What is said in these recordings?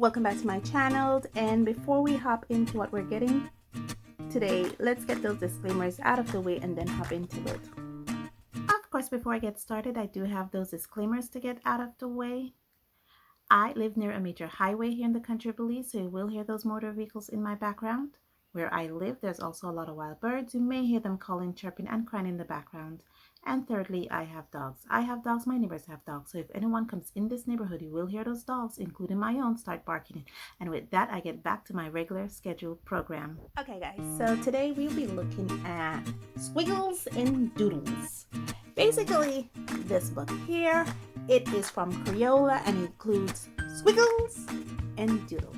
welcome back to my channel. And before we hop into what we're getting today, let's get those disclaimers out of the way and then hop into it. Of course, before I get started, I do have those disclaimers to get out of the way. I live near a major highway here in the country of Belize, so you will hear those motor vehicles in my background. Where I live, there's also a lot of wild birds. You may hear them calling, chirping, and crying in the background. And thirdly, I have dogs. I have dogs, my neighbors have dogs. So if anyone comes in this neighborhood, you will hear those dogs, including my own, start barking. And with that, I get back to my regular scheduled program. Okay guys, so today we'll be looking at squiggles and doodles. Basically, this book here, it is from Crayola and includes squiggles and doodles.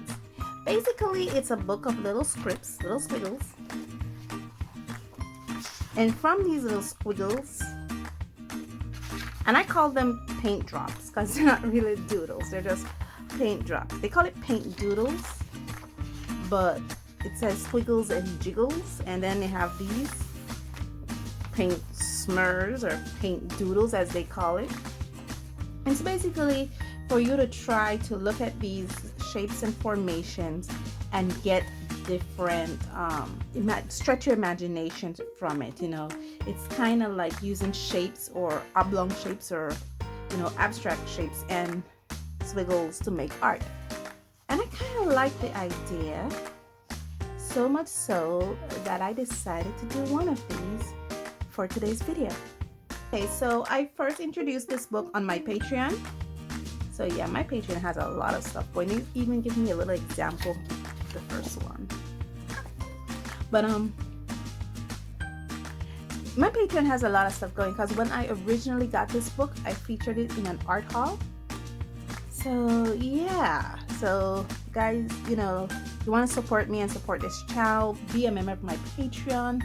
Basically, it's a book of little scripts, little squiggles. And from these little squiggles, and I call them paint drops because they're not really doodles, they're just paint drops. They call it paint doodles, but it says squiggles and jiggles. And then they have these paint smurs or paint doodles as they call it. And it's basically for you to try to look at these shapes and formations and get different stretch your imagination from it. You know, it's kind of like using shapes or oblong shapes or, you know, abstract shapes and squiggles to make art. And I kind of like the idea, so much so that I decided to do one of these for today's video. Okay, so I first introduced this book on my Patreon. So yeah, my Patreon has a lot of stuff going. They even give me a little example of the first one. But my Patreon has a lot of stuff going because when I originally got this book, I featured it in an art haul. So yeah, so guys, you know, if you want to support me and support this channel, be a member of my Patreon.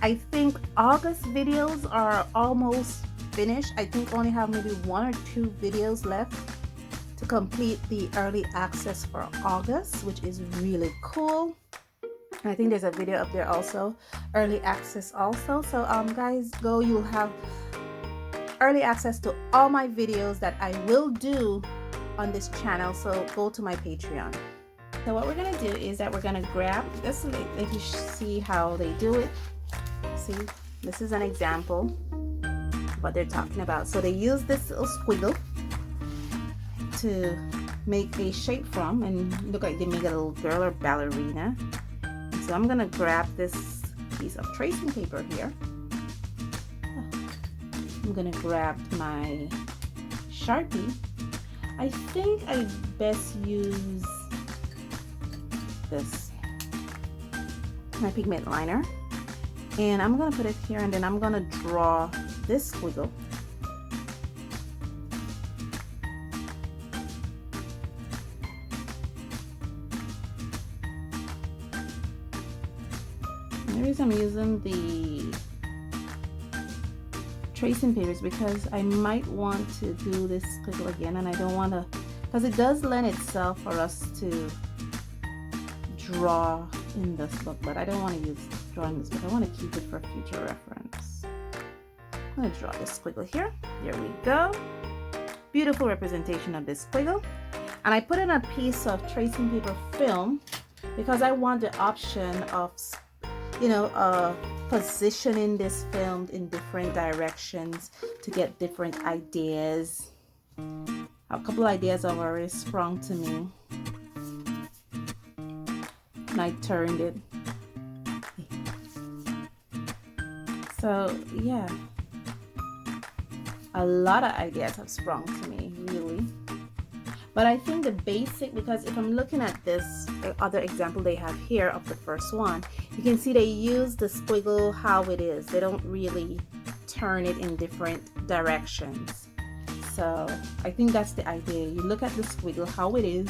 I think August videos are almost finished. I think only have maybe 1 or 2 videos left to complete the early access for August, which is really cool. And I think there's a video up there also, early access also. So guys, go, you'll have early access to all my videos that I will do on this channel. So go to my Patreon. So what we're gonna do is that we're gonna grab this, let you see how they do it. See, this is an example of what they're talking about. So they use this little squiggle to make a shape from, and look like they make a little girl or ballerina. And so I'm gonna grab this piece of tracing paper here. I'm gonna grab my Sharpie. I think I best use this, my pigment liner. And I'm gonna put it here, and then I'm gonna draw this squiggle. And the reason I'm using the tracing paper is because I might want to do this squiggle again, and I don't want to, because it does lend itself for us to draw in this book, but I don't want to use drawing this book. I want to keep it for future reference. I'm going to draw this squiggle here. There we go. Beautiful representation of this squiggle. And I put in a piece of tracing paper film because I want the option of, you know, positioning this film in different directions to get different ideas. A couple ideas have already sprung to me. And I turned it. So yeah, a lot of ideas have sprung to me, really. But I think the basic, because if I'm looking at this other example they have here of the first one, you can see they use the squiggle how it is. They don't really turn it in different directions. So I think that's the idea. You look at the squiggle how it is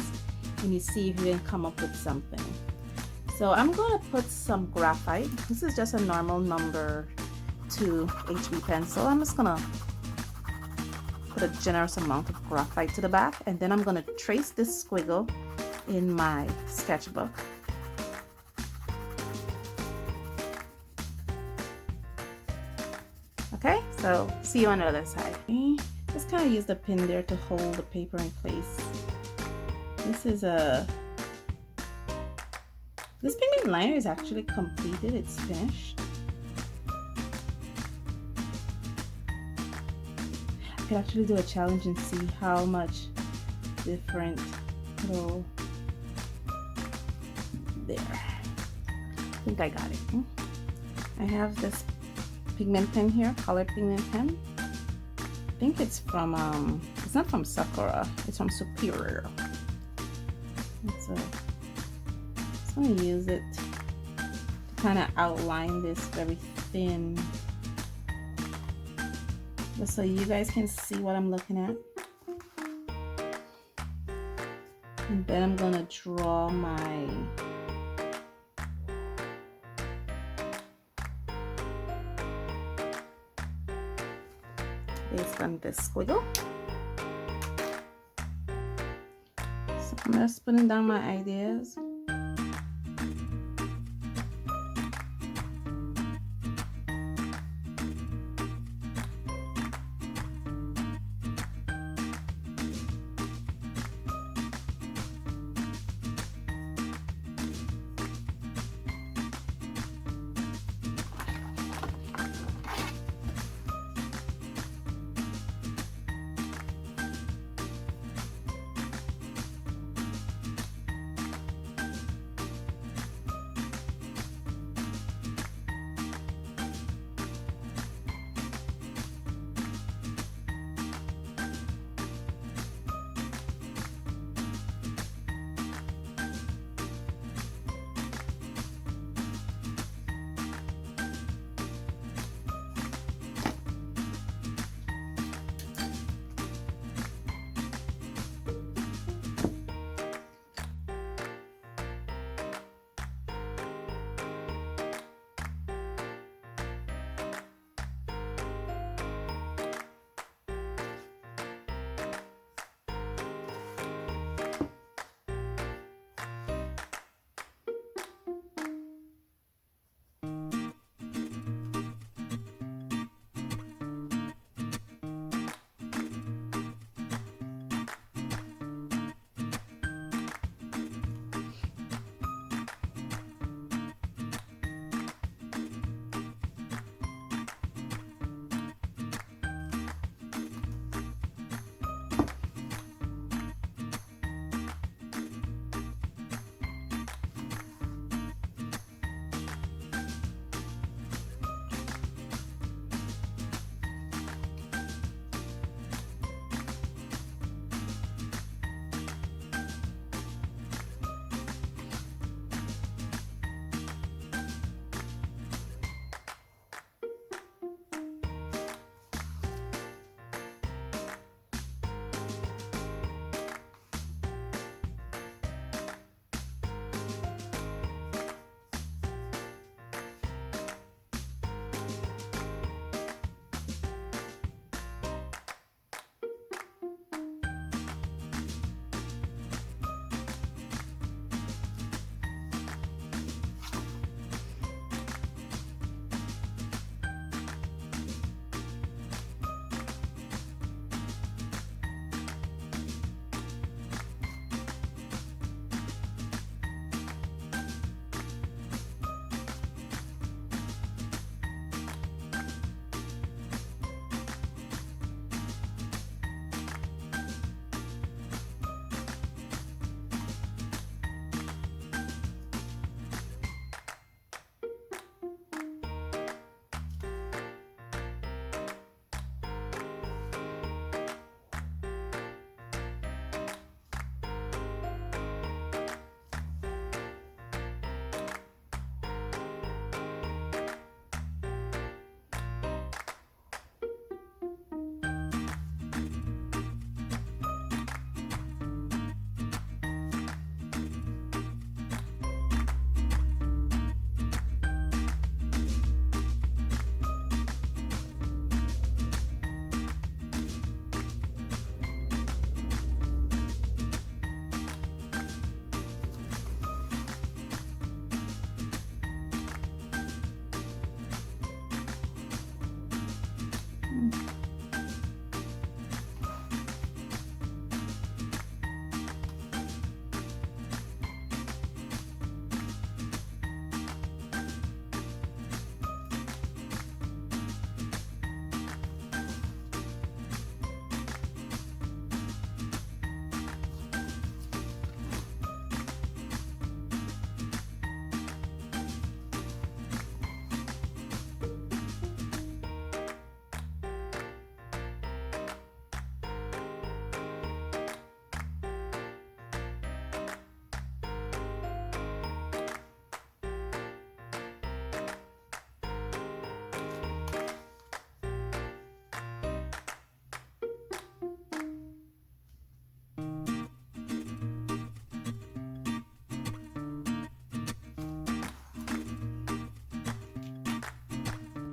and you see if you can come up with something. So I'm going to put some graphite. This is just a normal number 2 HB pencil. I'm just gonna put a generous amount of graphite to the back, and then I'm gonna trace this squiggle in my sketchbook. Okay, so see you on the other side. Just kind of use the pin there to hold the paper in place. This is a this pigment liner is actually completed. It's finished. I could actually do a challenge and see how much different it'll. There. I think I got it. I have this pigment pen here, color pigment pen. I think it's from it's not from Sakura, it's from Superior. I'm gonna use it to kind of outline this very thin, just so you guys can see what I'm looking at. And then I'm gonna draw my based on this squiggle. So I'm just putting down my ideas.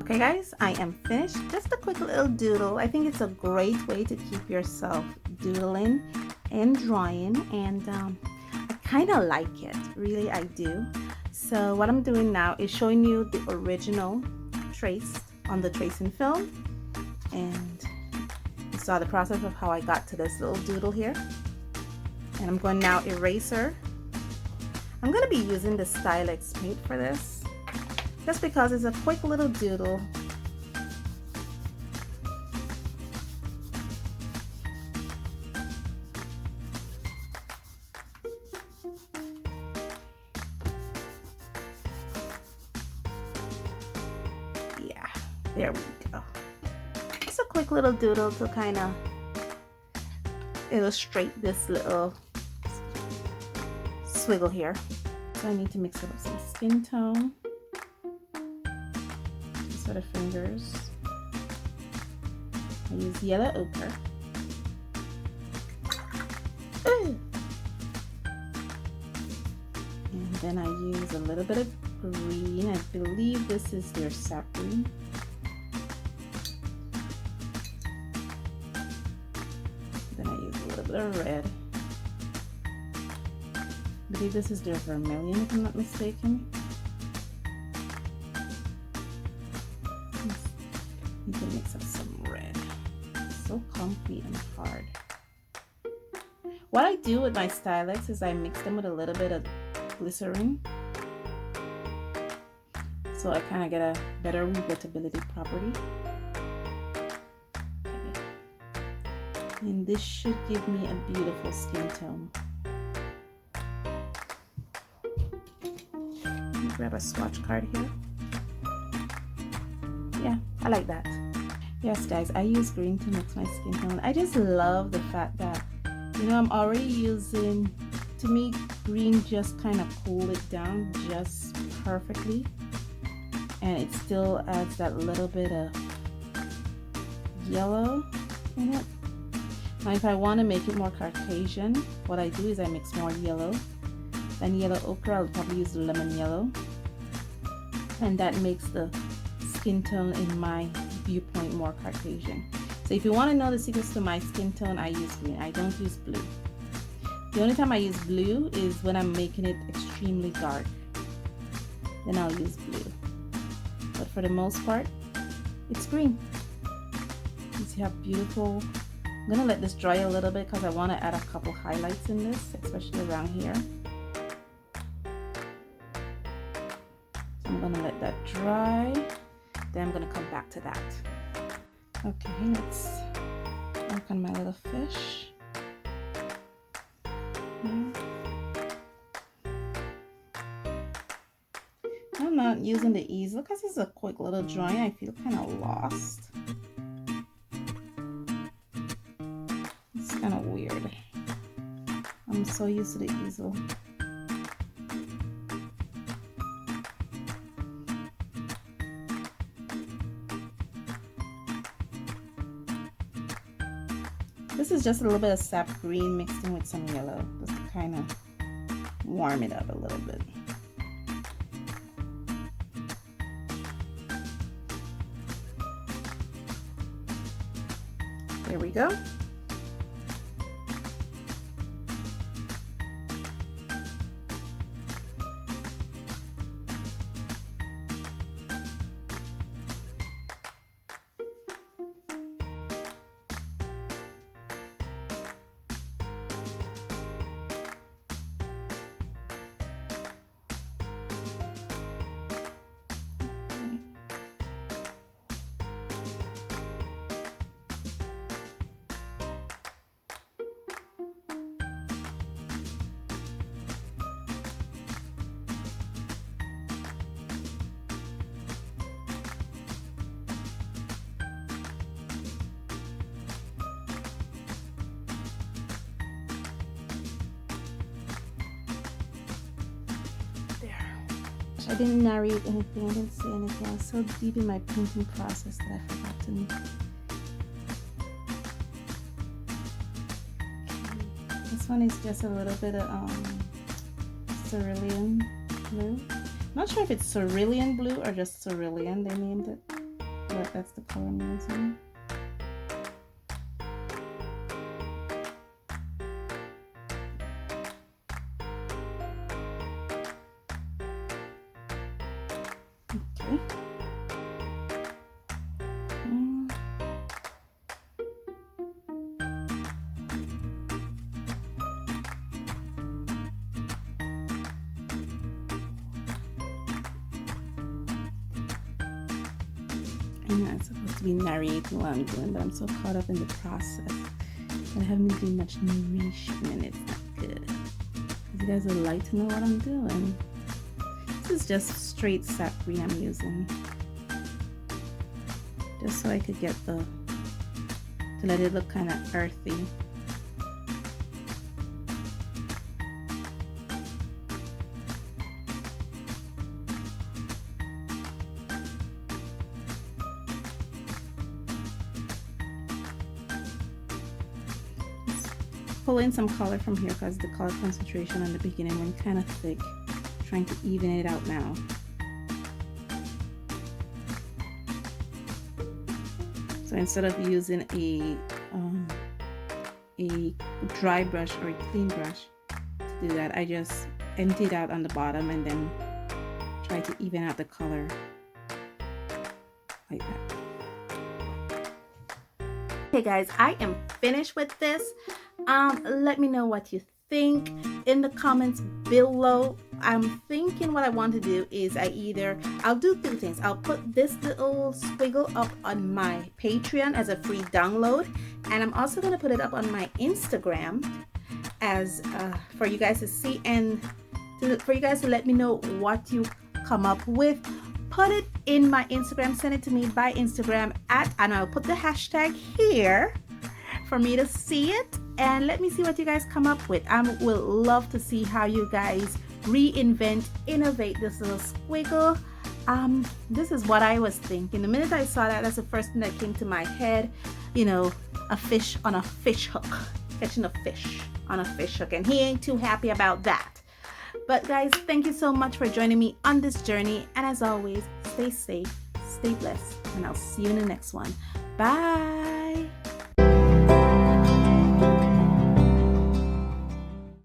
Okay guys, I am finished. Just a quick little doodle. I think it's a great way to keep yourself doodling and drawing, and I kind of like it. Really, I do. So what I'm doing now is showing you the original trace on the tracing film, and you saw the process of how I got to this little doodle here. And I'm going now eraser. I'm going to be using the Stylex paint for this, just because it's a quick little doodle. Yeah, there we go. It's a quick little doodle to kind of illustrate this little squiggle here. So I need to mix it with some skin tone. Just for the fingers, I use yellow ochre. And then I use a little bit of green. I believe this is their sap green. Then I use a little bit of red. I believe this is their vermilion, if I'm not mistaken. You can mix up some red. It's so clumpy and hard. What I do with my Stylex is I mix them with a little bit of glycerin, so I kind of get a better rewettability property. Okay. And this should give me a beautiful skin tone. Let me grab a swatch card here. Yeah, I like that. Yes guys, I use green to mix my skin tone. I just love the fact that, you know, I'm already using, to me, green just kind of cool it down just perfectly, and it still adds that little bit of yellow in it. Now if I want to make it more Caucasian, what I do is I mix more yellow. Then yellow ochre, I'll probably use lemon yellow, and that makes the skin tone in my viewpoint more Caucasian. So if you want to know the secrets to my skin tone, I use green. I don't use blue. The only time I use blue is when I'm making it extremely dark. Then I'll use blue. But for the most part, it's green. You see how beautiful. I'm gonna let this dry a little bit because I want to add a couple highlights in this, especially around here. I'm gonna let that dry, then I'm gonna come back to that. Okay, let's work on my little fish. I'm not using the easel because it's a quick little drawing. I feel kind of lost. It's kind of weird. I'm so used to the easel. This is just a little bit of sap green mixed in with some yellow, just to kind of warm it up a little bit. There we go. I didn't narrate anything, I didn't say anything. I was so deep in my painting process that I forgot to. This one is just a little bit of cerulean blue. Not sure if it's cerulean blue or just cerulean, they named it. but that's the color I'm using. Okay. I'm not supposed to be narrating what I'm doing, but I'm so caught up in the process that I haven't been doing much narration. It's not good. You guys would like to know what I'm doing. This is just straight sap green I'm using, just so I could get to let it look kind of earthy. Pull in some color from here because the color concentration on the beginning went kind of thick. Trying to even it out now. So instead of using a dry brush or a clean brush to do that, I just empty it out on the bottom and then try to even out the color like that. Okay guys, I am finished with this. Let me know what you think in the comments below. I'm thinking what I want to do is I'll do two things. I'll put this little squiggle up on my Patreon as a free download, and I'm also going to put it up on my Instagram as for you guys to see and for you guys to let me know what you come up with. Put it in my Instagram, send it to me by Instagram and I'll put the hashtag here for me to see it, and let me see what you guys come up with. I will love to see how you guys reinvent, innovate this little squiggle. This is what I was thinking. The minute I saw that, that's the first thing that came to my head. You know, a fish on a fish hook, catching a fish on a fish hook, and he ain't too happy about that. But guys, thank you so much for joining me on this journey, and as always, stay safe, stay blessed, and I'll see you in the next one. Bye.